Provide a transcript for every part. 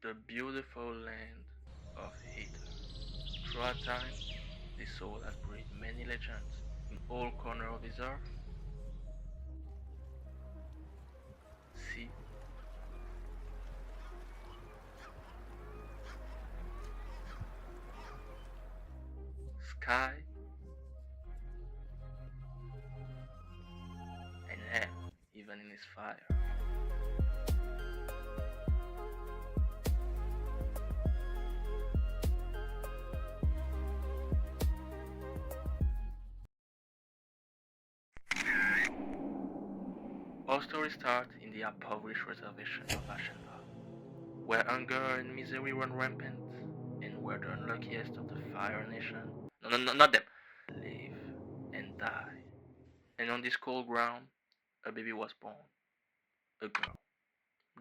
The beautiful land of Aether. Throughout time, this soul has breathed many legends in all corners of his earth. Sea, sky, and hell, even in his fire. Our story starts in the impoverished reservation of Ashenval, where hunger and misery run rampant, and where the unluckiest of the Fire Nation, no, not them, live and die. And on this cold ground, a baby was born. A girl.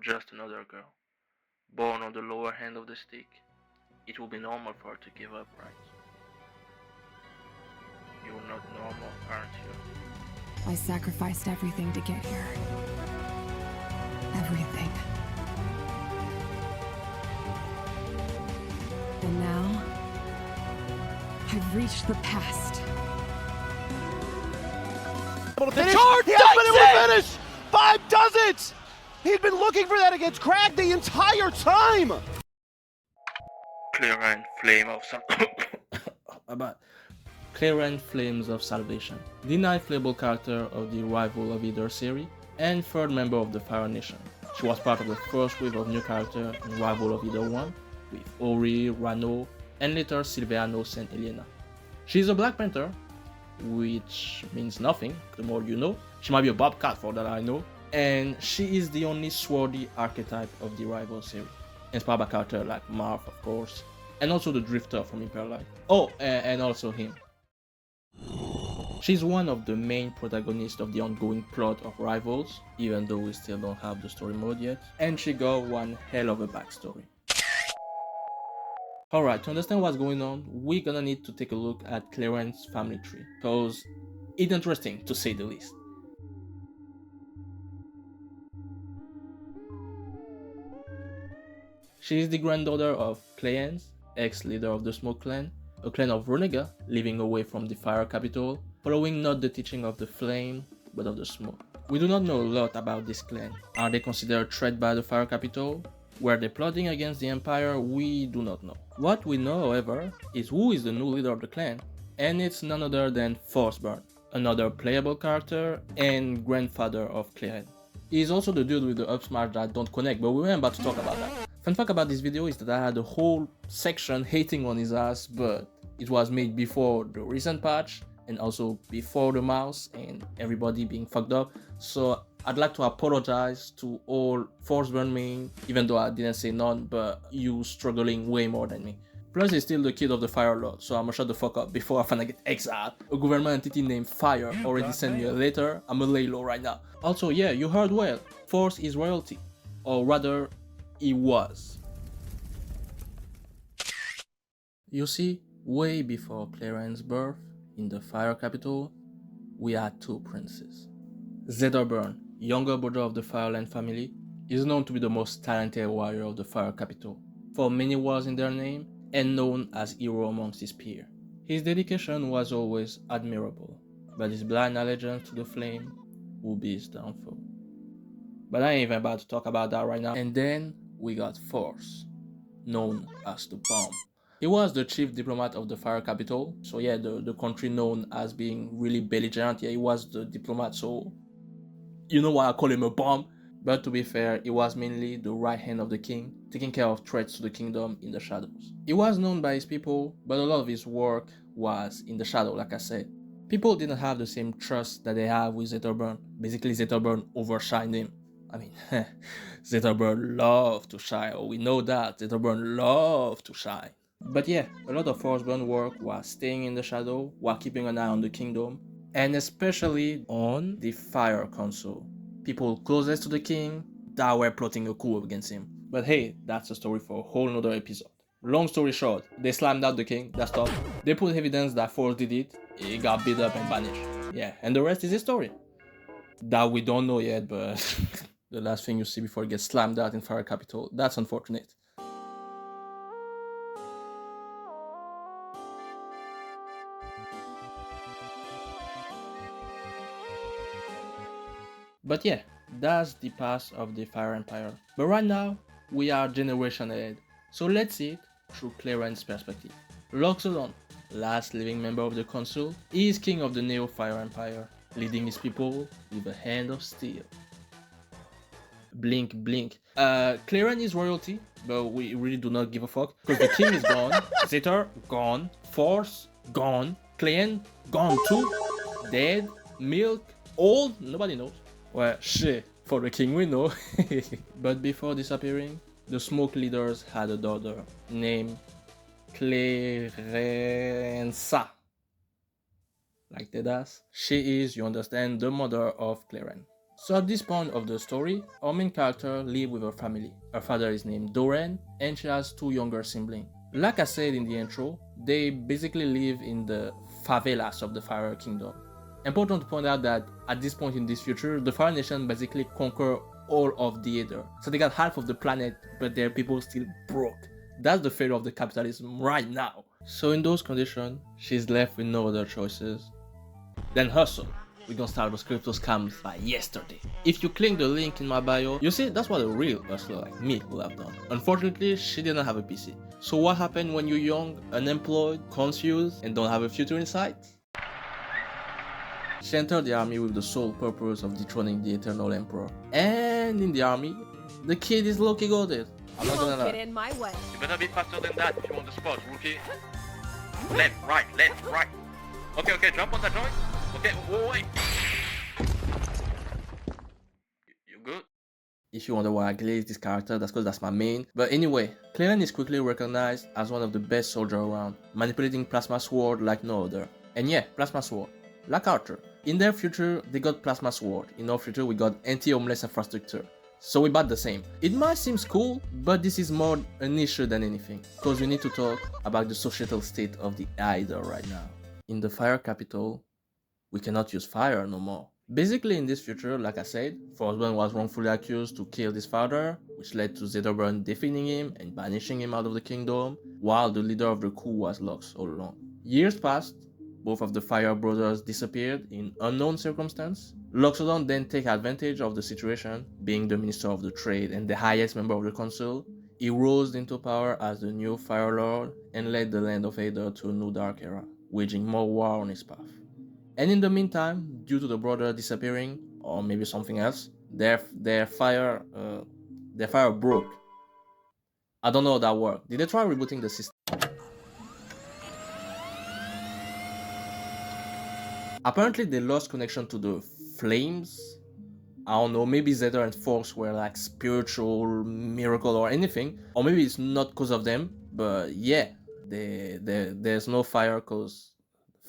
Just another girl. Born on the lower end of the stick. It will be normal for her to give up, right? You're not normal, aren't you? I sacrificed everything to get here. Everything. And now, I've reached the past. The charge! He has been able to finish! 5 does it! He'd been looking for that against Crag the entire time! Clairen, flame of about Clairen Flames of Salvation, the ninth playable character of the Unravel of Aether series, and third member of the Fire Nation. She was part of the first wave of new characters in Unravel of Aether 1, with Ori, Rano, and later Silveanos and Elena. She is a Black Panther, which means nothing, the more you know. She might be a Bobcat for that I know, and she is the only swordy archetype of the Rival series, inspired by characters like Marth, of course, and also the Drifter from Imperial Light. Oh, and also him. She's one of the main protagonists of the ongoing plot of Rivals, even though we still don't have the story mode yet, and she got one hell of a backstory. Alright, to understand what's going on, we're gonna need to take a look at Clairen's family tree, cause it's interesting to say the least. She is the granddaughter of Clairen, ex-leader of the Smoke Clan, a clan of Renega living away from the Fire Capital, following not the teaching of the Flame, but of the Smoke. We do not know a lot about this clan. Are they considered a threat by the Fire Capital? Were they plotting against the Empire? We do not know. What we know, however, is who is the new leader of the clan, and it's none other than Forceburn, another playable character and grandfather of Clairen. He is also the dude with the up smash that don't connect, but we weren't about to talk about that. Fun fact about this video is that I had a whole section hating on his ass, but it was made before the recent patch and also before the mouse and everybody being fucked up. So I'd like to apologize to all Forceburn main, even though I didn't say none, but you struggling way more than me. Plus he's still the kid of the Fire Lord, so I'ma shut the fuck up before I finna get exiled. A government entity named Fire already sent me a letter, I'ma lay low right now. Also, yeah, you heard well, Force is royalty, or rather, he was. You see, way before Clairen's birth, in the Fire Capital, we had two princes. Zedderburn, younger brother of the Fireland family, is known to be the most talented warrior of the Fire Capital, for many wars in their name, and known as hero amongst his peers. His dedication was always admirable, but his blind allegiance to the Flame would be his downfall. But I ain't even about to talk about that right now. And then we got Force, known as the Bomb. He was the chief diplomat of the Fire Capital, so yeah, the country known as being really belligerent. Yeah, he was the diplomat, so you know why I call him a bomb. But to be fair, he was mainly the right hand of the king, taking care of threats to the kingdom in the shadows. He was known by his people, but a lot of his work was in the shadow, like I said. People didn't have the same trust that they have with Zedderburn. Basically, Zedderburn overshined him. I mean, Zedderburn loved to shine, or we know that, Zedderburn loved to shine. But yeah, a lot of Forceburn work was staying in the shadow while keeping an eye on the kingdom, and especially on the Fire Council. People closest to the king that were plotting a coup against him. But hey, that's a story for a whole nother episode. Long story short, they slammed out the king, that's all. They put evidence that Force did it, he got beat up and banished. Yeah, and the rest is history. That we don't know yet, but the last thing you see before it gets slammed out in Fire Capital, that's unfortunate. But yeah, that's the past of the Fire Empire. But right now, we are generation ahead. So let's see it through Clairen's perspective. Loxodon, last living member of the Council, is king of the Neo Fire Empire, leading his people with a hand of steel. Blink, blink. Clairen is royalty, but we really do not give a fuck, because the king is gone, Aether gone, Force gone, Clairen gone too, dead, Milk, old, nobody knows. Well, shit, for the king we know. But before disappearing, the smoke leaders had a daughter named Clairensa. Like Dedas, she is, you understand, the mother of Clairen. So at this point of the story, our main character lives with her family. Her father is named Doran, and she has two younger siblings. Like I said in the intro, they basically live in the favelas of the Fire Kingdom. Important to point out that at this point in this future, the Fire Nation basically conquer all of the Aether. So they got half of the planet, but their people still broke. That's the failure of the capitalism right now. So in those conditions, she's left with no other choices than hustle. We're gonna start those crypto scams by yesterday. If you click the link in my bio, you see that's what a real hustler like me would have done. Unfortunately, she didn't have a PC. So what happened when you're young, unemployed, confused, and don't have a future in sight? She entered the army with the sole purpose of dethroning the Eternal Emperor. And in the army, the kid is low-key goated. I'm not gonna lie. Get in my way. You better be faster than that if you want the spot, rookie. Left, right, right. Okay, jump on that joint. Okay, wait. You good? If you wonder why I glazed this character, that's because that's my main. But anyway, Clairen is quickly recognized as one of the best soldiers around, manipulating Plasma Sword like no other. And yeah, Plasma Sword, like Archer. In their future, they got Plasma Sword. In our future, we got anti-homeless infrastructure. So we bought the same. It might seem cool, but this is more an issue than anything, because we need to talk about the societal state of the Aether right now. In the Fire Capital, we cannot use fire no more. Basically in this future, like I said, Forsburn was wrongfully accused to kill his father, which led to Zederburn defeating him and banishing him out of the kingdom, while the leader of the coup was Lux all along. Years passed, both of the Fire brothers disappeared in unknown circumstance. Loxodon then take advantage of the situation, being the Minister of the Trade and the highest member of the council. He rose into power as the new Fire Lord and led the land of Aether to a new dark era, waging more war on his path. And in the meantime, due to the brother disappearing, or maybe something else, their fire broke. I don't know how that worked. Did they try rebooting the system? Apparently they lost connection to the flames. I don't know, maybe Zeta and Force were like spiritual miracle or anything. Or maybe it's not because of them, but yeah, there's no fire because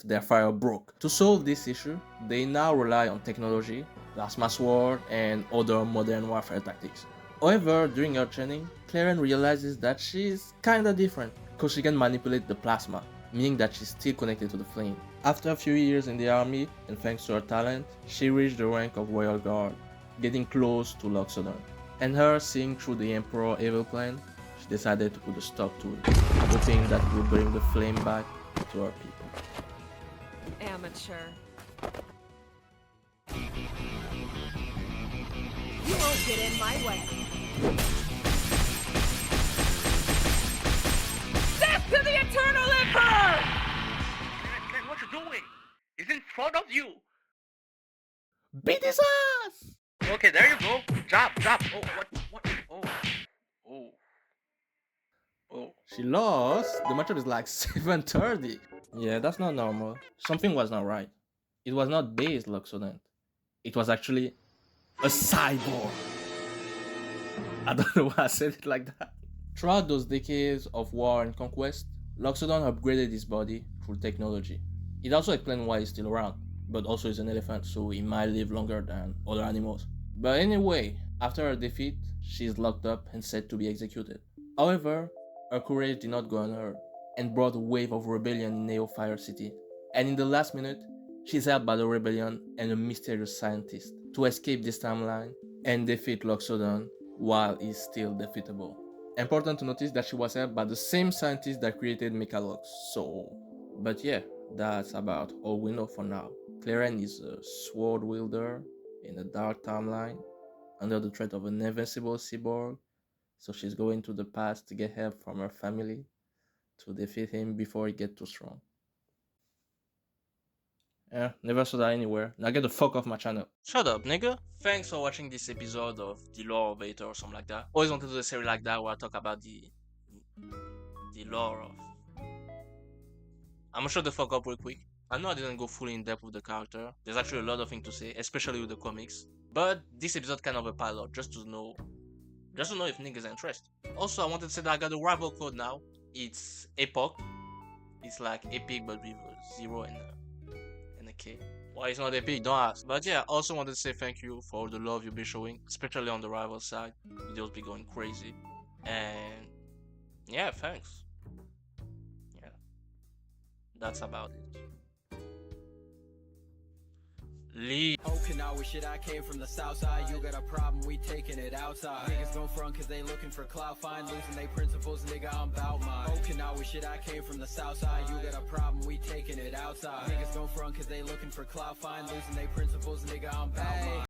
their fire broke. To solve this issue, they now rely on technology, plasma sword, and other modern warfare tactics. However, during her training, Clairen realizes that she's kinda different, because she can manipulate the plasma, meaning that she's still connected to the flame. After a few years in the army, and thanks to her talent, she reached the rank of Royal Guard, getting close to Loxodon. And her seeing through the Emperor's evil plan, she decided to put a stop to it, hoping that it would bring the flame back to her people. Amateur. You won't get in my way. Death to the Eternal Emperor! Clairen, what you doing? He's in front of you. Beat his ass! Okay, there you go. Drop. Oh, what? Oh. She lost. The matchup is like 7:30. Yeah, that's not normal. Something was not right. It was not based Loxodon. It was actually a cyborg. I don't know why I said it like that. Throughout those decades of war and conquest, Loxodon upgraded his body through technology. It also explains why he's still around, but also is an elephant, so he might live longer than other animals. But anyway, after her defeat, she is locked up and set to be executed. However, her courage did not go unheard, and brought a wave of rebellion in Neo Fire City. And in the last minute, she's helped by the rebellion and a mysterious scientist to escape this timeline and defeat Loxodon while he's still defeatable. Important to notice that she was helped by the same scientist that created Mechalox, so... But yeah, that's about all we know for now. Clairen is a sword wielder, in a dark timeline under the threat of an invincible cyborg, so she's going to the past to get help from her family to defeat him before he gets too strong. Yeah, never saw that anywhere. Now get the fuck off my channel. Shut up, nigga. Thanks for watching this episode of The Lore of Aether or something like that. Always wanted to do a series like that where I talk about the lore of... I'm gonna shut the fuck up real quick. I know I didn't go fully in depth with the character. There's actually a lot of things to say, especially with the comics. But this episode kind of a pilot, just to know if niggas are interested. Also, I wanted to say that I got a rival code now. It's Epoch. It's like epic, but with a 0 and a K. Why it's not epic? Don't ask. But yeah, I also wanted to say thank you for all the love you've been showing, especially on the rival side. Videos be going crazy. And yeah, thanks. Yeah, that's about it. Leave. Okinawa shit, I came from the south side. You got a problem, we taking it outside. Niggas gon' front cause they looking for clout, fine, losing they principles, nigga, I'm bout mine. Okinawa shit, I came from the south side. You got a problem, we taking it outside. Niggas gon' front cause they looking for clout, fine, losing they principles, nigga, I'm bout mine.